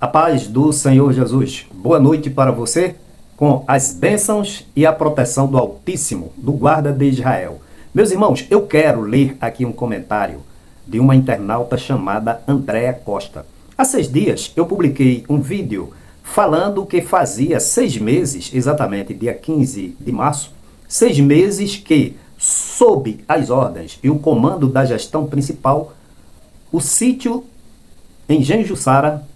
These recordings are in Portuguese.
A paz do Senhor Jesus. Boa noite para você, com as bênçãos e a proteção do Altíssimo, do Guarda de Israel. Meus irmãos, eu quero ler aqui um comentário de uma internauta chamada Andréa Costa. Há 6 dias eu publiquei um vídeo falando que fazia 6 meses, exatamente dia 15 de março, 6 meses que, sob as ordens e o comando da gestão principal, o sítio em Genjussara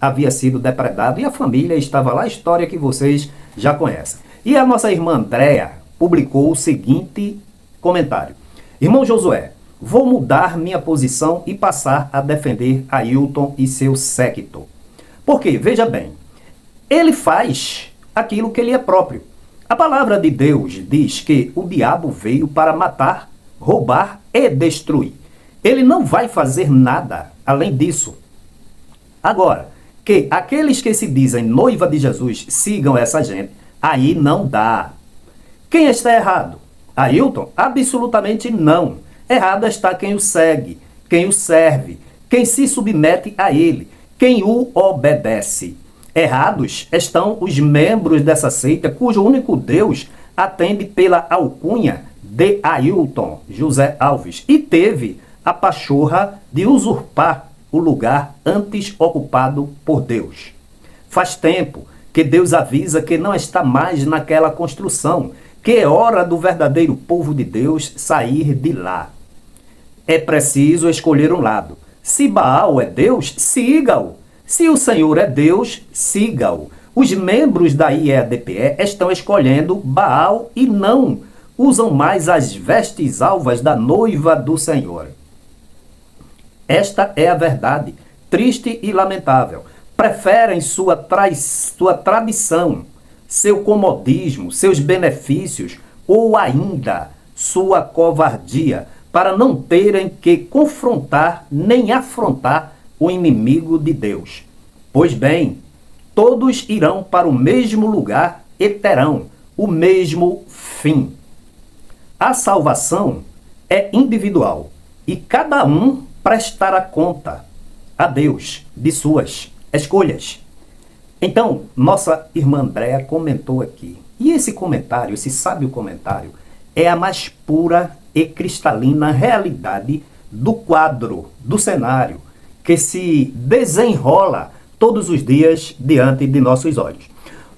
havia sido depredado e a família estava lá, a história que vocês já conhecem. E a nossa irmã Andréa publicou o seguinte comentário: Irmão Josué, vou mudar minha posição e passar a defender Ailton e seu séquito. Porque, veja bem, ele faz aquilo que ele é próprio. A palavra de Deus diz que o diabo veio para matar, roubar e destruir. Ele não vai fazer nada além disso. Agora, que aqueles que se dizem noiva de Jesus sigam essa gente, aí não dá. Quem está errado? Ailton? Absolutamente não. Errado está quem o segue, quem o serve, quem se submete a ele, quem o obedece. Errados estão os membros dessa seita cujo único Deus atende pela alcunha de Ailton José Alves e teve a pachorra de usurpar o lugar antes ocupado por Deus. Faz tempo que Deus avisa que não está mais naquela construção, que é hora do verdadeiro povo de Deus sair de lá. É preciso escolher um lado. Se Baal é Deus, siga-o. Se o Senhor é Deus, siga-o. Os membros da IEDPE estão escolhendo Baal e não usam mais as vestes alvas da noiva do Senhor. Esta é a verdade, triste e lamentável. Preferem sua tradição, seu comodismo, seus benefícios ou ainda sua covardia para não terem que confrontar nem afrontar o inimigo de Deus. Pois bem, todos irão para o mesmo lugar e terão o mesmo fim. A salvação é individual e cada um prestará conta a Deus de suas escolhas. Então, nossa irmã Andréa comentou aqui. E esse comentário, esse sábio comentário, é a mais pura e cristalina realidade do quadro, do cenário, que se desenrola todos os dias diante de nossos olhos.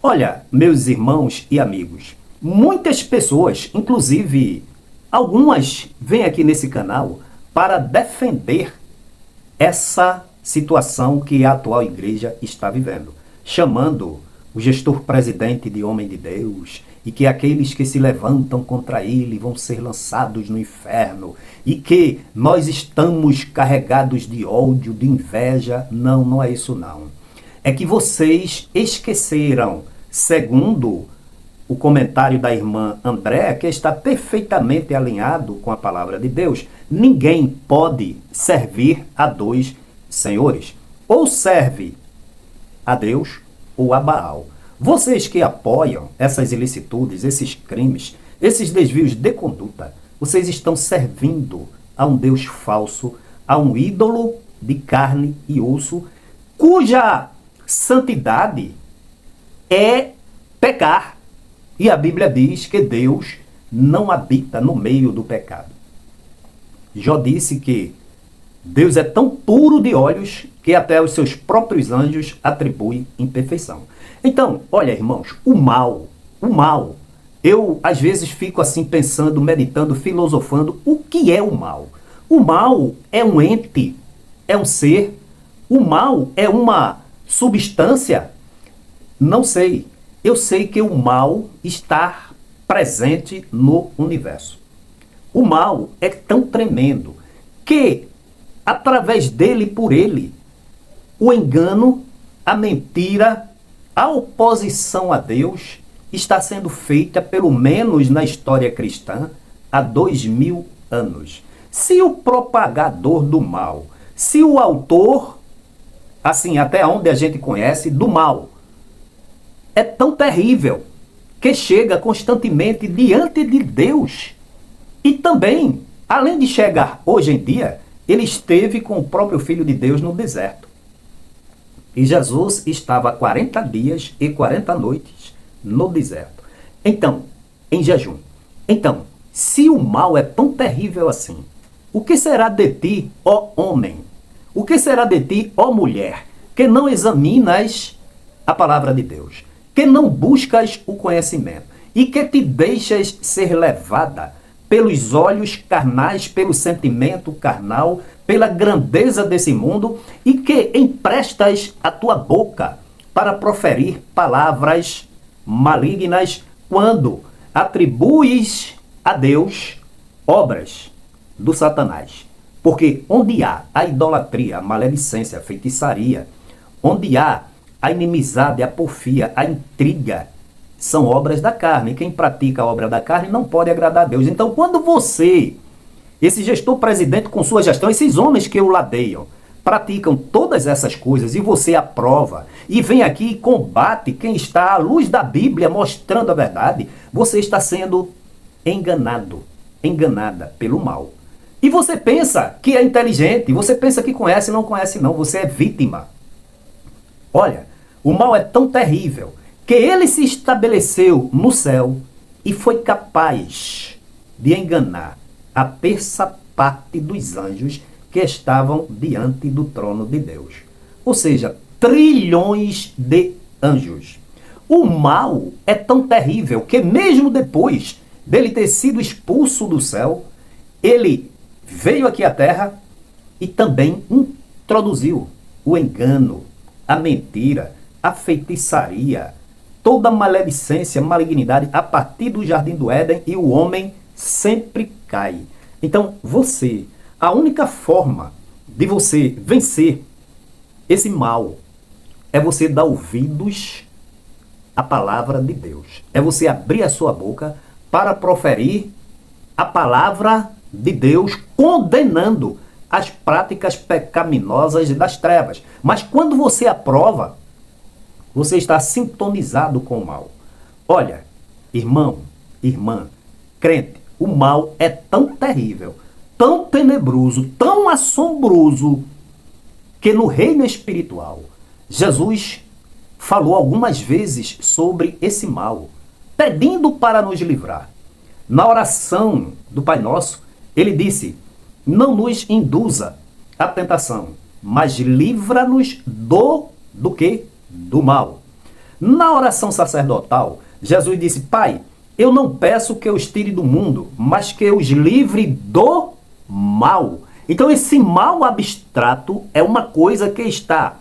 Olha, meus irmãos e amigos, muitas pessoas, inclusive algumas, vêm aqui nesse canal para defender essa situação que a atual igreja está vivendo, chamando o gestor presidente de homem de Deus e que aqueles que se levantam contra ele vão ser lançados no inferno e que nós estamos carregados de ódio, de inveja. Não, não é isso não. É que vocês esqueceram, segundo o comentário da irmã Andréa, que está perfeitamente alinhado com a palavra de Deus, ninguém pode servir a 2 senhores. Ou serve a Deus ou a Baal. Vocês que apoiam essas ilicitudes, esses crimes, esses desvios de conduta, vocês estão servindo a um Deus falso, a um ídolo de carne e osso, cuja santidade é pecar. E a Bíblia diz que Deus não habita no meio do pecado. Jó disse que Deus é tão puro de olhos que até os seus próprios anjos atribuem imperfeição. Então, olha, irmãos, o mal, eu às vezes fico assim pensando, meditando, filosofando, o que é o mal? O mal é um ente, é um ser, o mal é uma substância? Não sei. Eu sei que o mal está presente no universo. O mal é tão tremendo que, através dele e por ele, o engano, a mentira, a oposição a Deus está sendo feita, pelo menos na história cristã, há 2000 anos. Se o propagador do mal, se o autor, assim, até onde a gente conhece, do mal, é tão terrível que chega constantemente diante de Deus. E também, além de chegar hoje em dia, ele esteve com o próprio Filho de Deus no deserto. E Jesus estava 40 dias e 40 noites no deserto. Então, em jejum. Então, se o mal é tão terrível assim, o que será de ti, ó homem? O que será de ti, ó mulher, que não examinas a palavra de Deus, que não buscas o conhecimento e que te deixas ser levada pelos olhos carnais, pelo sentimento carnal, pela grandeza desse mundo e que emprestas a tua boca para proferir palavras malignas quando atribuis a Deus obras do Satanás. Porque onde há a idolatria, a maledicência, a feitiçaria, onde há a inimizade, a porfia, a intriga, são obras da carne. Quem pratica a obra da carne não pode agradar a Deus. Então, quando você, esse gestor presidente com sua gestão, esses homens que o ladeiam, praticam todas essas coisas e você aprova e vem aqui e combate quem está à luz da Bíblia mostrando a verdade, você está sendo enganado, enganada pelo mal. E você pensa que é inteligente, você pensa que conhece, não conhece não, você é vítima. Olha, o mal é tão terrível que ele se estabeleceu no céu e foi capaz de enganar a terça parte dos anjos que estavam diante do trono de Deus. Ou seja, trilhões de anjos. O mal é tão terrível que mesmo depois dele ter sido expulso do céu, ele veio aqui à terra e também introduziu o engano, a mentira, a feitiçaria, toda maledicência, malignidade a partir do jardim do Éden, e o homem sempre cai. Então, a única forma de você vencer esse mal é você dar ouvidos à palavra de Deus. É você abrir a sua boca para proferir a palavra de Deus, condenando as práticas pecaminosas das trevas. Mas quando você aprova, você está sintonizado com o mal. Olha, irmão, irmã, crente, o mal é tão terrível, tão tenebroso, tão assombroso, que no reino espiritual, Jesus falou algumas vezes sobre esse mal, pedindo para nos livrar. Na oração do Pai Nosso, ele disse: não nos induza à tentação, mas livra-nos do quê? Do mal. Na oração sacerdotal, Jesus disse: Pai, eu não peço que os tire do mundo, mas que os livre do mal. Então esse mal abstrato é uma coisa que está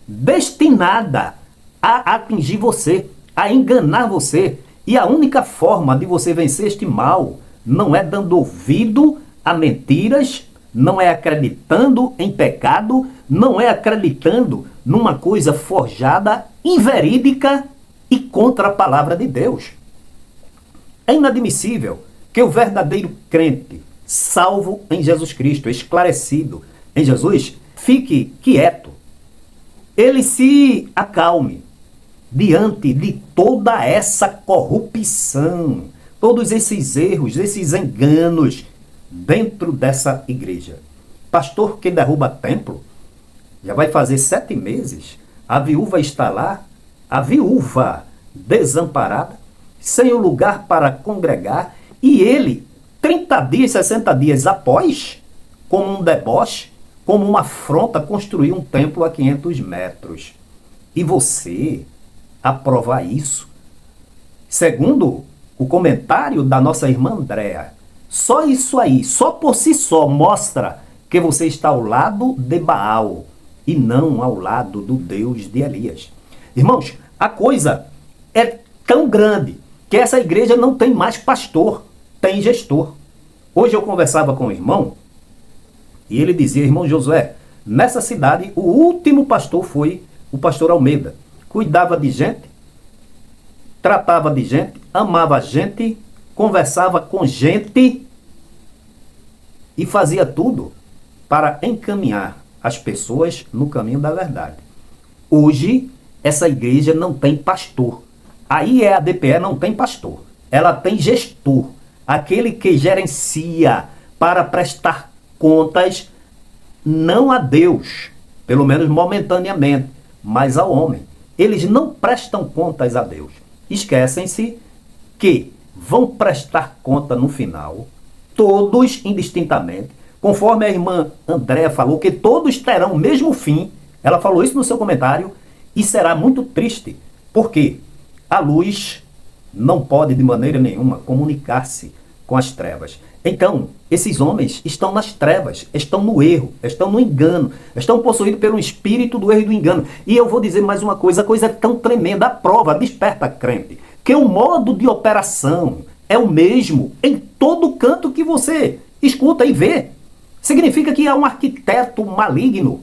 destinada a atingir você, a enganar você. E a única forma de você vencer este mal não é dando ouvido a mentiras, não é acreditando em pecado, não é acreditando numa coisa forjada, inverídica e contra a palavra de Deus. É inadmissível que o verdadeiro crente, salvo em Jesus Cristo, esclarecido em Jesus, fique quieto. Ele se acalme diante de toda essa corrupção, todos esses erros, esses enganos dentro dessa igreja. Pastor que derruba templo, já vai fazer 7 meses, a viúva está lá, a viúva desamparada, sem o lugar para congregar, e ele, 30 dias, 60 dias após, como um deboche, como uma afronta, construiu um templo a 500 metros. E você aprovar isso? Segundo o comentário da nossa irmã Andréa, só isso aí, só por si só, mostra que você está ao lado de Baal e não ao lado do Deus de Elias. Irmãos, a coisa é tão grande que essa igreja não tem mais pastor, tem gestor. Hoje eu conversava com um irmão e ele dizia: irmão Josué, nessa cidade o último pastor foi o pastor Almeida. Cuidava de gente, tratava de gente, amava gente, conversava com gente e fazia tudo para encaminhar as pessoas no caminho da verdade. Hoje, essa igreja não tem pastor. Aí a DPE não tem pastor. Ela tem gestor, aquele que gerencia para prestar contas não a Deus, pelo menos momentaneamente, mas ao homem. Eles não prestam contas a Deus. Esquecem-se que vão prestar conta no final, todos indistintamente, conforme a irmã Andréa falou, que todos terão o mesmo fim. Ela falou isso no seu comentário, e será muito triste, porque a luz não pode de maneira nenhuma comunicar-se com as trevas. Então, esses homens estão nas trevas, estão no erro, estão no engano, estão possuídos pelo espírito do erro e do engano. E eu vou dizer mais uma coisa, a coisa é tão tremenda, a prova desperta crente, que o modo de operação é o mesmo em todo canto que você escuta e vê. Significa que é um arquiteto maligno,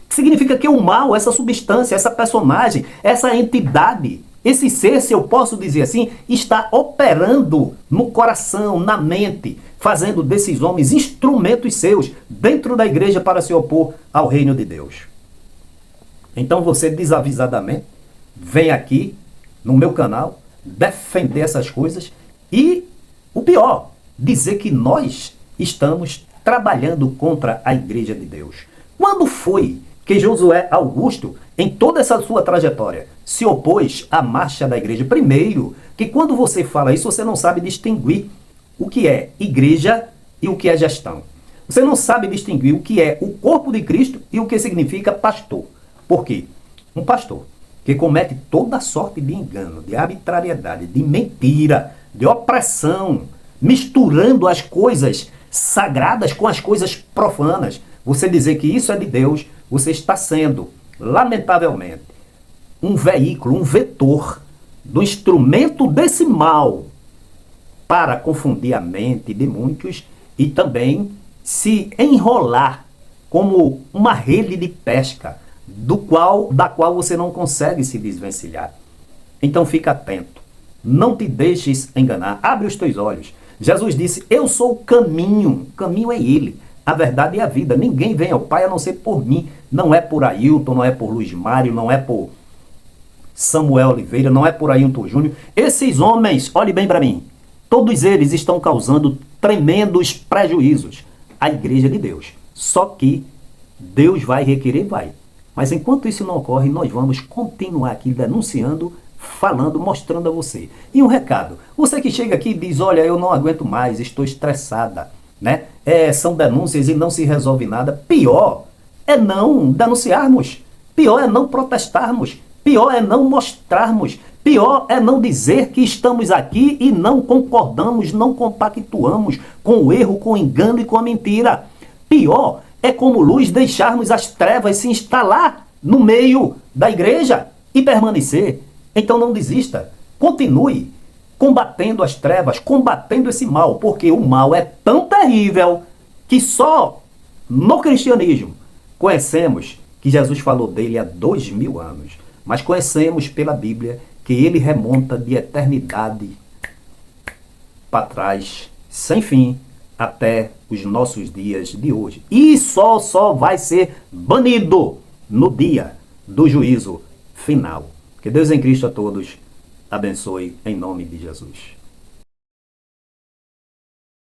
significa que o mal, essa substância, essa personagem, essa entidade, esse ser, se eu posso dizer assim, está operando no coração, na mente, fazendo desses homens instrumentos seus dentro da igreja para se opor ao reino de Deus. Então você desavisadamente vem aqui no meu canal defender essas coisas e, o pior, dizer que nós estamos trabalhando contra a igreja de Deus. Quando foi que Josué Augusto, em toda essa sua trajetória, se opôs à marcha da igreja? Primeiro, que quando você fala isso, você não sabe distinguir o que é igreja e o que é gestão. Você não sabe distinguir o que é o corpo de Cristo e o que significa pastor. Por quê? Um pastor que comete toda sorte de engano, de arbitrariedade, de mentira, de opressão, misturando as coisas sagradas com as coisas profanas. Você dizer que isso é de Deus, você está sendo, lamentavelmente, um veículo, um vetor do instrumento desse mal para confundir a mente de muitos e também se enrolar como uma rede de pesca da qual você não consegue se desvencilhar. Então fica atento, não te deixes enganar, abre os teus olhos. Jesus disse, eu sou o caminho é Ele, a verdade e a vida. Ninguém vem ao Pai a não ser por mim. Não é por Ailton, não é por Luiz Mário, não é por Samuel Oliveira, não é por Ailton Júnior. Esses homens, olhe bem para mim, todos eles estão causando tremendos prejuízos à igreja de Deus. Só que Deus vai requerer, vai. Mas enquanto isso não ocorre, nós vamos continuar aqui denunciando, falando, mostrando a você. E um recado, você que chega aqui e diz, olha, eu não aguento mais, estou estressada, né? São denúncias e não se resolve nada. Pior é não denunciarmos, pior é não protestarmos, pior é não mostrarmos, pior é não dizer que estamos aqui e não concordamos, não compactuamos com o erro, com o engano e com a mentira. Pior é como luz deixarmos as trevas se instalar no meio da igreja e permanecer. Então não desista, continue combatendo as trevas, combatendo esse mal, porque o mal é tão terrível que só no cristianismo conhecemos que Jesus falou dele há 2000 anos, mas conhecemos pela Bíblia que ele remonta de eternidade para trás, sem fim, até os nossos dias de hoje. E só vai ser banido no dia do juízo final. Que Deus em Cristo a todos abençoe em nome de Jesus.